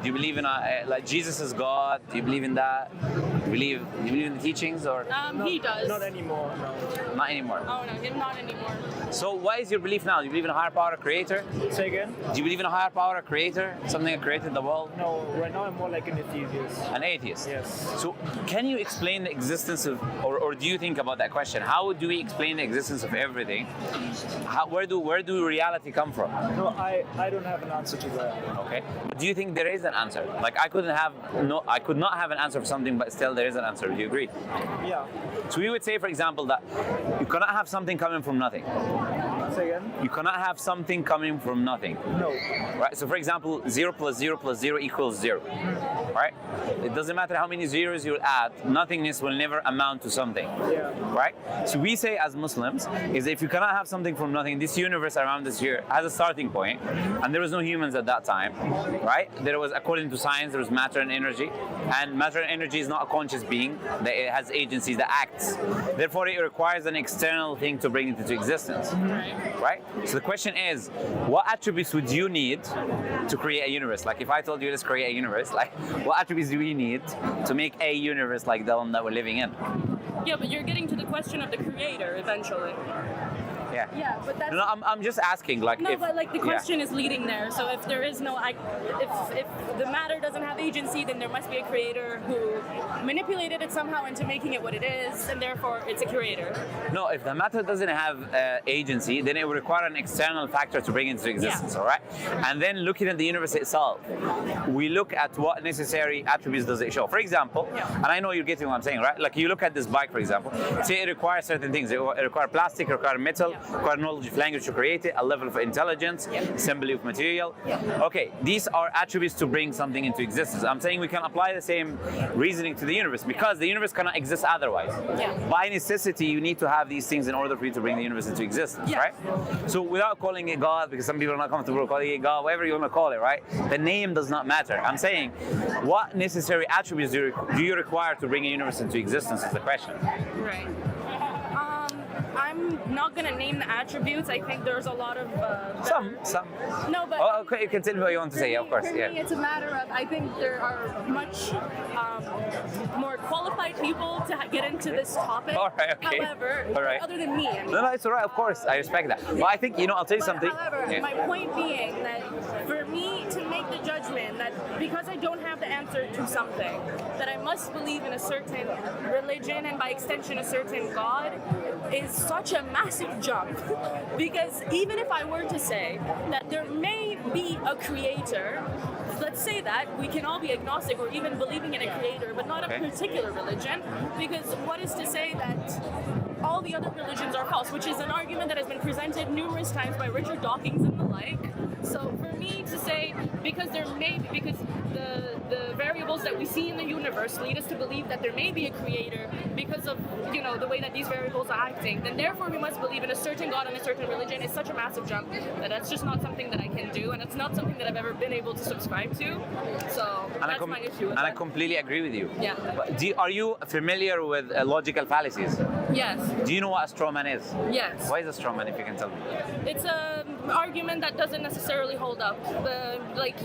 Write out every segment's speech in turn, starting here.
Do you believe in like Jesus is God? Do you believe in that? Do you believe in the teachings or? He does. Not anymore, no. Not anymore. Oh no, him not anymore. So what is your belief now? Do you believe in a higher power, a creator? Say again? Do you believe in a higher power, a creator? Something that created the world? No, right now I'm more like an atheist. An atheist? Yes. So can you explain the existence of, or do you think about that question? How do we explain the existence of everything? Where do reality come from? No, I don't have an answer to that. Okay. But do you think there is an answer? Like I could not have an answer for something, but still there is an answer. Do you agree? Yeah. So we would say, for example, that you cannot have something coming from nothing. Say again? You cannot have something coming from nothing. No. Right? So for example, 0 plus 0 plus 0 equals 0. Right? It doesn't matter how many zeros you add, nothingness will never amount to something. Yeah. Right? So we say as Muslims, is if you cannot have something from nothing, this universe around us here has a starting point, and there was no humans at that time. Right? There was, according to science, there was matter and energy. And matter and energy is not a conscious being, that it has agencies that acts. Therefore, it requires an external thing to bring it into existence. Right? So the question is, what attributes would you need to create a universe? Like if I told you let's create a universe, like what attributes do we need to make a universe like the one that we're living in? Yeah, but you're getting to the question of the creator eventually. Yeah. Yeah, but that's. No, I'm just asking, like. No, if, but like the question is leading there. So if there is no, if the matter doesn't have agency, then there must be a creator who manipulated it somehow into making it what it is, and therefore it's a creator. No, if the matter doesn't have agency, then it would require an external factor to bring it into existence. Yeah. All right. And then looking at the universe itself, we look at what necessary attributes does it show. For example, and I know you're getting what I'm saying, right? Like you look at this bike, for example. Say it requires certain things. It requires plastic, it requires metal. Require knowledge of language to create it, a level of intelligence, assembly of material. Okay, these are attributes to bring something into existence. I'm saying we can apply the same reasoning to the universe because the universe cannot exist otherwise. By necessity, you need to have these things in order for you to bring the universe into existence, right? So without calling it God, because some people are not comfortable calling it God, whatever you want to call it, right? The name does not matter. I'm saying, what necessary attributes do you require to bring a universe into existence is the question. Right. I'm not gonna name the attributes. I think there's a lot of some. No, but oh, okay, you can tell me what you want to say. Me, of course, for me, it's a matter of I think there are much more qualified people to get into this topic. All right, okay. However, all right. other than me. I mean. No, it's all right. Of course, I respect that. Well, I think I'll tell you something. However, my point being that for me to make the judgment that because I don't have the answer to something, that I must believe in a certain religion and by extension a certain God is such a massive jump. Because even if I were to say that there may be a creator, let's say that we can all be agnostic or even believing in a creator, but not a particular religion, because what is to say that all the other religions are false, which is an argument that has been presented numerous times by Richard Dawkins and the like. So for me to say, because the variables that we see in the universe lead us to believe that there may be a creator because of the way that these variables are acting, then therefore we must believe in a certain God and a certain religion is such a massive jump that that's just not something that I can do, and it's not something that I've ever been able to subscribe to. So that's my issue with and that. I completely agree with you. Yeah. But are you familiar with logical fallacies? Yes. Do you know what a straw man is? Yes. What is a straw man, if you can tell me? It's an argument that doesn't necessarily hold up.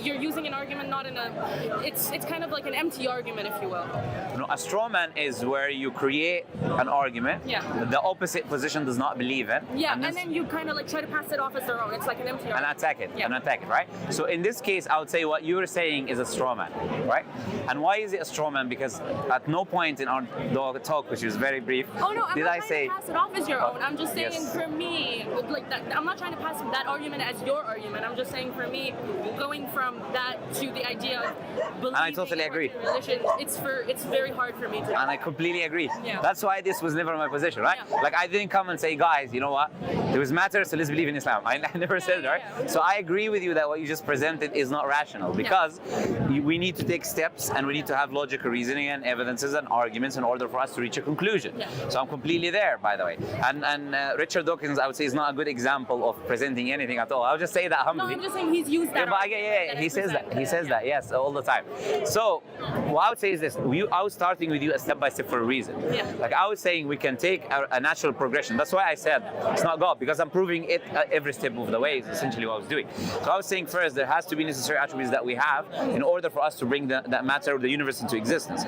You're using an argument not in a. It's kind of like an empty argument, if you will. No, a straw man is where you create an argument that the opposite position does not believe in. Yeah, and then you kind of try to pass it off as their own. It's like an empty argument. And attack it, right? So in this case, I would say what you're saying is a straw man, right? And why is it a straw man? Because at no point in our talk, which was very brief, I'm not trying say to pass it off as your own. I'm just saying for me, I'm not trying to pass that argument as your argument. I'm just saying for me, going from that to the idea of believing. And I totally agree. Religion, it's very hard for me to. And I completely agree. Yeah. That's why this was never my position, right? Yeah. Like I didn't come and say, guys, you know what? There was matter, so let's believe in Islam. I never said that, right? Yeah. So I agree with you that what you just presented is not rational because we need to take steps and we need to have logical reasoning and evidences and arguments in order for us to reach a conclusion. Yeah. So I'm completely there, by the way. And Richard Dawkins, I would say, is not a good example of presenting anything at all. I'll just say that No, humbly. I'm just saying he's used that. Yeah, but he says that. He says that, yes, all the time. So what I would say is this: I was starting with you a step by step for a reason. Yeah. Like I was saying, we can take a natural progression. That's why I said it's not God, because I'm proving it at every step of the way. Is essentially what I was doing. So I was saying first, there has to be necessary attributes that we have in order for us to bring that matter of the universe into existence.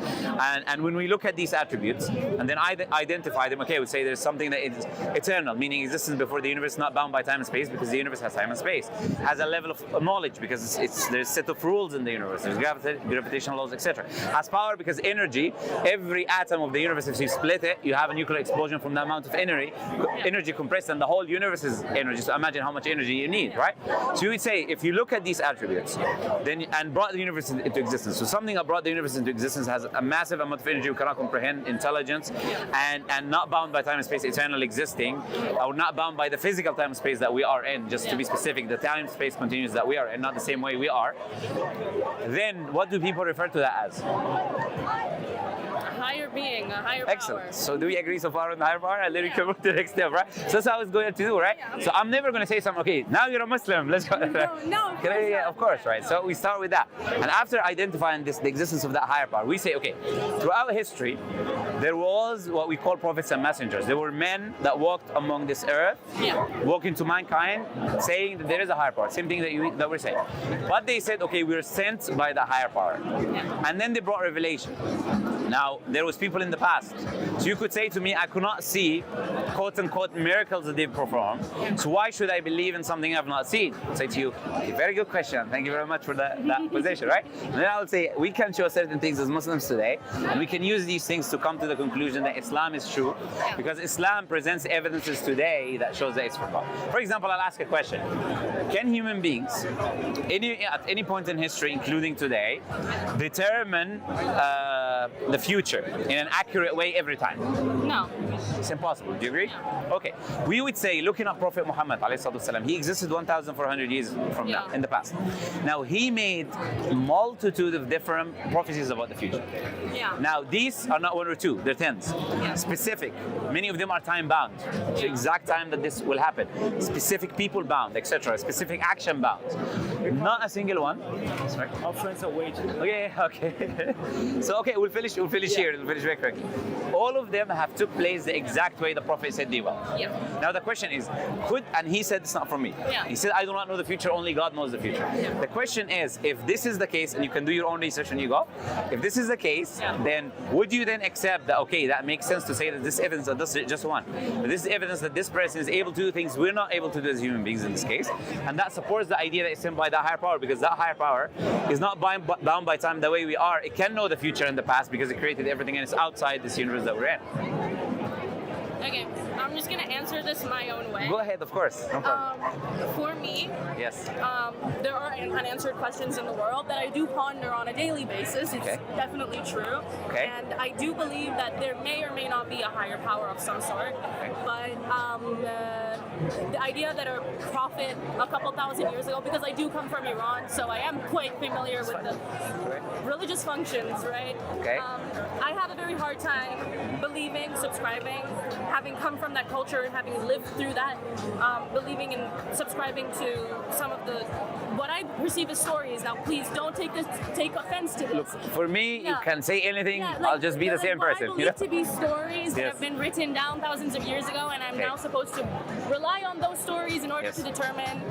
And when we look at these attributes and then identify them, okay, we say there's something that is eternal, meaning existence before the universe, not bound by time and space, because the universe has time and space. Has a level of knowledge because there's a set of rules in the universe. There's gravitational laws, etc. Has power because energy. Every atom of the universe, if you split it, you have a nuclear explosion from the amount of energy compressed, and the whole universe is energy. So imagine how much energy you need, right? So you would say, if you look at these attributes, and brought the universe into existence. So something that brought the universe into existence has a massive amount of energy we cannot comprehend, intelligence, and not bound by time and space, eternal existing, or not bound by the physical time and space that we are in. Just to be specific, the time space continues that we are in, not the same way we are. Then what do people refer to that as? A higher being, a higher Excellent. power. So do we agree so far on the higher power? And then we can move to the next step, right? So that's how it's going to do, right? Yeah, okay. So I'm never going to say something, okay, now you're a Muslim, let's go. No, Of course, right? So we start with that. And after identifying the existence of that higher power, we say, okay, throughout history, there was what we call prophets and messengers. There were men that walked among this earth, walking to mankind, saying that there is a higher power. Same thing that we're saying. But they said, okay, we're sent by the higher power. And then they brought revelation. Now, there was people in the past. So you could say to me, I could not see quote-unquote miracles that they perform. So why should I believe in something I've not seen? I'll say to you, okay, very good question. Thank you very much for that position, right? And then I would say, we can show certain things as Muslims today, and we can use these things to come to the conclusion that Islam is true, because Islam presents evidences today that shows that it's from God. For example, I'll ask a question. Can human beings, at any point in history, including today, determine the future in an accurate way every time? No. It's impossible. Do you agree? Okay. We would say, looking at Prophet Muhammad, he existed 1,400 years from now, in the past. Now, he made a multitude of different prophecies about the future. Now, these are not one or two, they're tens. Specific. Many of them are time bound. So exact time that this will happen. Specific people bound, etc. Specific action bound. Not a single one. Sorry. Our friends are waiting. Okay. So okay, we'll finish here. We'll finish very quickly. All of them have took place the exact way the Prophet said they will. Now the question is, and he said it's not from me. He said, I do not know the future, only God knows the future. The question is, if this is the case, and you can do your own research and you go, if this is the case, then would you then accept that, okay, that makes sense to say that this evidence that this is just one. But this is evidence that this person is able to do things we're not able to do as human beings in this case. And that supports the idea that it's sent by that higher power, because that higher power is not bound by time the way we are. It can know the future and the past because it created everything, and it's outside this universe that we're in. Okay, I'm just gonna answer this my own way. Go ahead, of course. No problem. For me, Yes. there are unanswered questions in the world that I do ponder on a daily basis. It's definitely true. Okay. And I do believe that there may or may not be a higher power of some sort. But the idea that a prophet a couple thousand years ago, because I do come from Iran, so I am quite familiar with the religious functions, right? Okay. I have a very hard time believing, subscribing, having come from that culture and having lived through that, believing and subscribing to some of the what I perceive as stories. Now, please don't take offense to this. Look, for me, you can say anything. I'll just be the same person. I believe to be stories that have been written down thousands of years ago, and I'm now supposed to rely on those stories in order to determine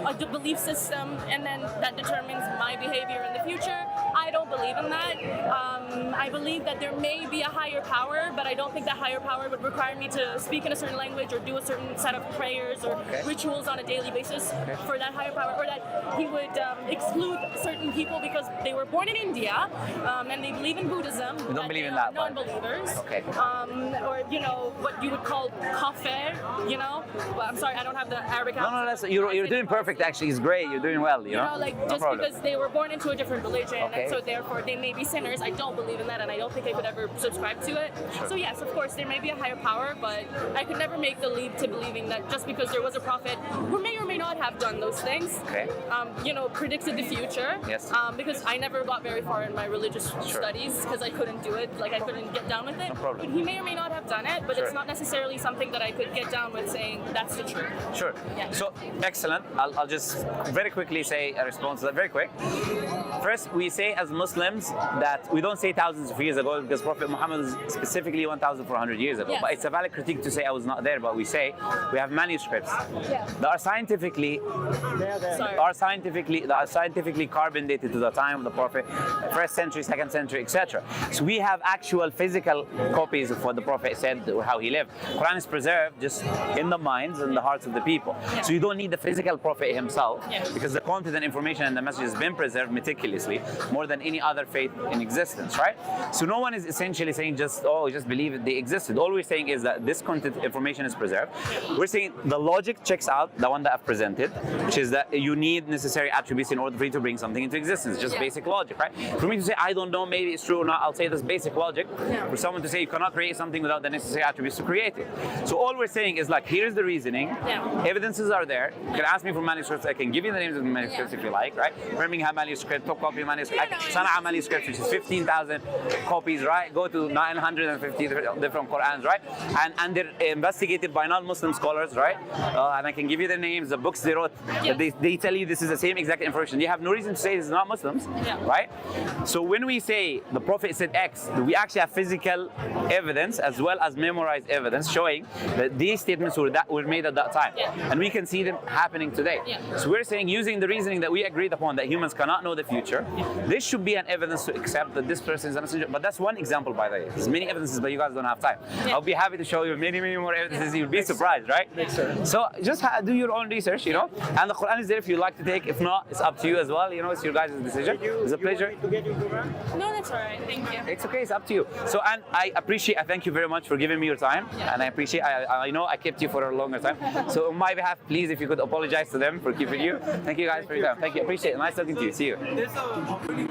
a belief system, and then that determines my behavior in the future. I don't believe in that. I believe that there may be a higher power, but I don't think that higher power would require me to speak in a certain language or do a certain set of prayers or rituals on a daily basis for that higher power, or that he would exclude certain people because they were born in India and they believe in Buddhism. You don't believe in that? Non-believers. Okay. Or what you would call kafir. Well, I'm sorry, I don't have the Arabic. No, you're doing perfect. Actually, it's great. You're doing well. Just because they were born into a different religion, and so therefore they may be sinners. I don't believe in that, and I don't think I could ever subscribe to it. So yes, of course, there may be a higher power, but I could never make the leap to believing that just because there was a prophet who may or may not have done those things, Okay. Predicted the future. Yes. Because I never got very far in my religious studies because I couldn't do it. Like I couldn't get down with it. No problem. But he may or may not have done it, but Sure. it's not necessarily something that I could get down with saying that's the truth. Sure. Yeah. So excellent. I'll just very quickly say a response to that. Very quick. First, we say as Muslims that we don't say thousands of years ago because Prophet Muhammad is specifically 1,400 years ago. Yes. But it's a valid critique to say I was not there. But we say we have manuscripts Yeah. that are scientifically There. scientifically carbon dated to the time of the Prophet, first century, second century, etc. So we have actual physical copies of what the Prophet said or how he lived. Quran is preserved just in the minds and the hearts of the people. So you don't need the physical Prophet himself because the content and information and the message has been preserved meticulously more than any other faith in existence, right? So no one is essentially saying just believe that they existed. All we're saying is that this content information is preserved. We're saying the logic checks out, the one that I've presented, which is that you need necessary attributes in order for you to bring something into existence. Just basic logic, right? For me to say, I don't know, maybe it's true or not, I'll say this basic logic. For someone to say you cannot create something without the necessary attributes to create it. So all we're saying is like, here's the reasoning. Evidences are there. You can ask me for manuscripts. I can give you the names of the manuscripts if you like, right? Birmingham manuscript, top copy manuscript, Sana'a manuscript, which is 15,000 copies, right? Go to 950 different Qur'ans, right? And they're investigated by non-Muslim scholars, right? And I can give you the names, the books they wrote. They tell you this is the same exact information. You have no reason to say this is not Muslims, right? So when we say the Prophet said X, we actually have physical evidence as well as memorized evidence showing that these statements were made at that time. And we can see them happening today. So we're saying using the reasoning that we agreed upon that humans cannot know the future, this should be an evidence to accept that this person is a messenger. But that's one example, by the way. There's many evidences, but you guys don't have time. I'll be happy to show you many, many more evidences. You'll be surprised, right? So just do your own research, and the Quran is there if you like to take. If not, it's up to you as well. It's your guys' decision. It's a pleasure. To get you Quran? No, that's all right. Thank you. It's okay. It's up to you. So, and I thank you very much for giving me your time. And I appreciate, I know I kept you for a longer time. So on my behalf, please, if you could apologize to them for keeping you. Thank you guys for your time. Thank you. Appreciate it. Nice talking to you. See you.